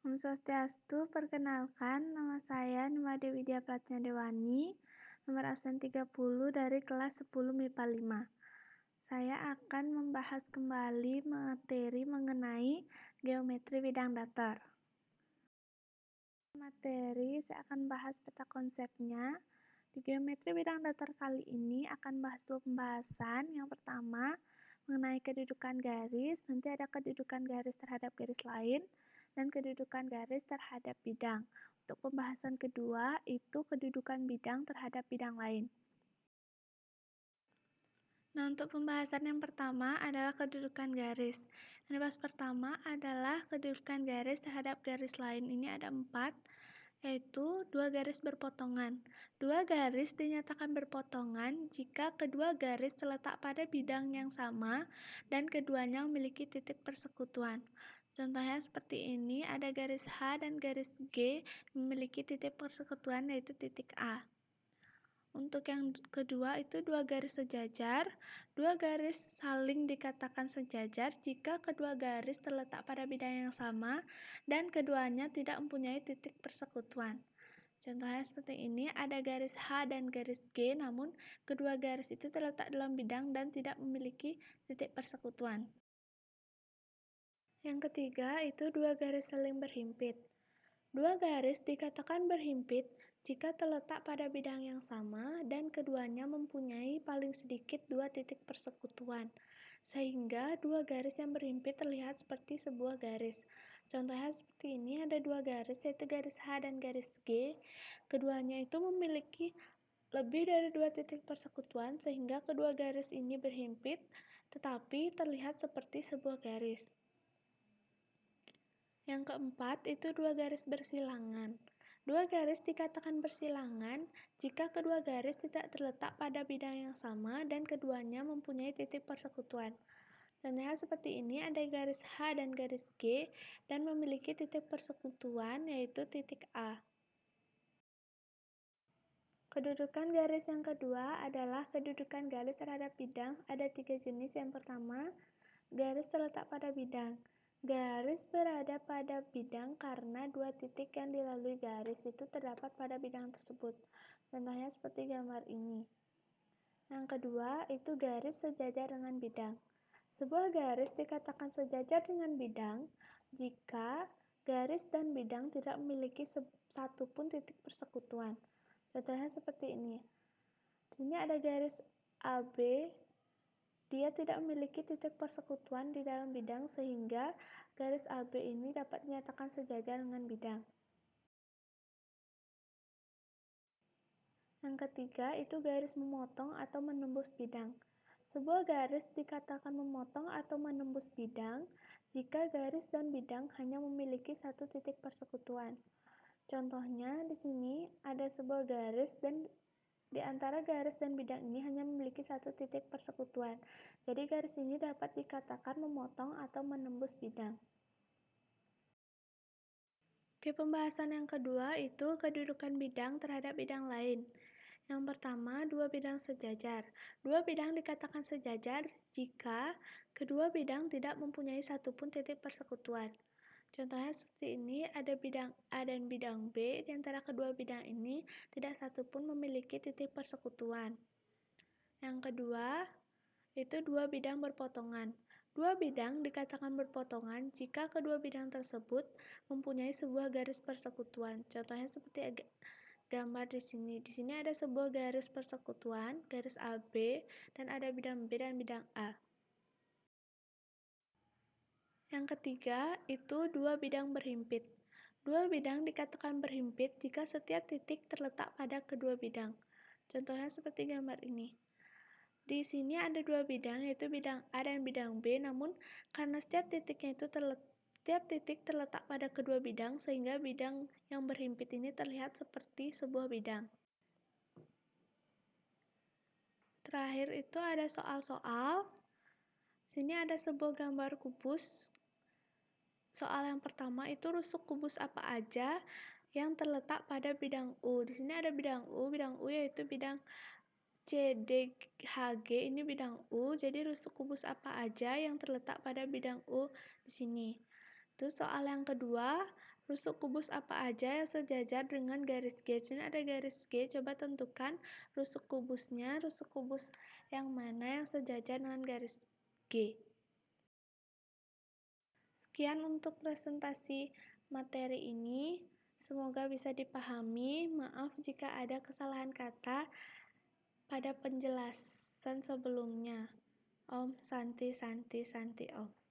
Om Swastiastu, perkenalkan nama saya Nimade Widya Pratnya Dewani, nomor absen 30 dari kelas 10 MIPA 5. Saya akan membahas kembali materi mengenai geometri bidang datar. Materi, saya akan bahas peta konsepnya. Di geometri bidang datar kali ini akan bahas dua pembahasan. Yang pertama, mengenai kedudukan garis, nanti ada kedudukan garis terhadap garis lain, dan kedudukan garis terhadap bidang. Untuk pembahasan kedua, itu kedudukan bidang terhadap bidang lain. Nah, untuk pembahasan yang pertama adalah kedudukan garis. Yang dibahas pertama adalah kedudukan garis terhadap garis lain. Ini ada 4, yaitu dua garis berpotongan. Dua garis dinyatakan berpotongan jika kedua garis terletak pada bidang yang sama dan keduanya memiliki titik persekutuan. Contohnya seperti ini, ada garis H dan garis G memiliki titik persekutuan yaitu titik A. Untuk yang kedua itu dua garis sejajar. Dua garis saling dikatakan sejajar jika kedua garis terletak pada bidang yang sama dan keduanya tidak mempunyai titik persekutuan. Contohnya seperti ini, ada garis H dan garis G, namun kedua garis itu terletak dalam bidang dan tidak memiliki titik persekutuan. Yang ketiga itu dua garis saling berhimpit. Dua garis dikatakan berhimpit jika terletak pada bidang yang sama dan keduanya mempunyai paling sedikit dua titik persekutuan, sehingga dua garis yang berhimpit terlihat seperti sebuah garis. Contohnya seperti ini, ada dua garis yaitu garis H dan garis G. Keduanya itu memiliki lebih dari dua titik persekutuan sehingga kedua garis ini berhimpit tetapi terlihat seperti sebuah garis. Yang keempat itu dua garis bersilangan. Dua garis dikatakan bersilangan jika kedua garis tidak terletak pada bidang yang sama dan keduanya mempunyai titik persekutuan. Contohnya seperti ini, ada garis H dan garis G dan memiliki titik persekutuan yaitu titik A. Kedudukan garis yang kedua adalah kedudukan garis terhadap bidang. Ada 3 jenis. Yang pertama, garis terletak pada bidang. Garis berada pada bidang karena dua titik yang dilalui garis itu terdapat pada bidang tersebut. Contohnya seperti gambar ini. Yang kedua, itu garis sejajar dengan bidang. Sebuah garis dikatakan sejajar dengan bidang jika garis dan bidang tidak memiliki satu pun titik persekutuan. Contohnya seperti ini. Di sini ada garis AB. Dia tidak memiliki titik persekutuan di dalam bidang sehingga garis AB ini dapat dinyatakan sejajar dengan bidang. Yang ketiga itu garis memotong atau menembus bidang. Sebuah garis dikatakan memotong atau menembus bidang jika garis dan bidang hanya memiliki satu titik persekutuan. Contohnya di sini ada sebuah garis dan di antara garis dan bidang ini hanya memiliki satu titik persekutuan. Jadi garis ini dapat dikatakan memotong atau menembus bidang. Oke, pembahasan yang kedua itu kedudukan bidang terhadap bidang lain. Yang pertama, dua bidang sejajar. Dua bidang dikatakan sejajar jika kedua bidang tidak mempunyai satupun titik persekutuan. Contohnya seperti ini, ada bidang A dan bidang B, di antara kedua bidang ini tidak satupun memiliki titik persekutuan. Yang kedua, itu dua bidang berpotongan. Dua bidang dikatakan berpotongan jika kedua bidang tersebut mempunyai sebuah garis persekutuan. Contohnya seperti gambar di sini. Di sini ada sebuah garis persekutuan, garis AB, dan ada bidang B dan bidang A. Yang ketiga, itu dua bidang berhimpit. Dua bidang dikatakan berhimpit jika setiap titik terletak pada kedua bidang. Contohnya seperti gambar ini. Di sini ada dua bidang, yaitu bidang A dan bidang B, namun karena setiap titik terletak pada kedua bidang, sehingga bidang yang berhimpit ini terlihat seperti sebuah bidang. Terakhir itu ada soal-soal. Sini ada sebuah gambar kubus. Soal yang pertama itu rusuk kubus apa aja yang terletak pada bidang U. Di sini ada bidang U yaitu bidang CDHG, ini bidang U. Jadi rusuk kubus apa aja yang terletak pada bidang U di sini. Terus soal yang kedua, Rusuk kubus apa aja yang sejajar dengan garis G? Di sini ada garis G, coba tentukan rusuk kubusnya. Rusuk kubus yang mana yang sejajar dengan garis G? Sekian untuk presentasi materi ini. Semoga bisa dipahami. Maaf jika ada kesalahan kata pada penjelasan sebelumnya. Om Santi Santi Santi Om.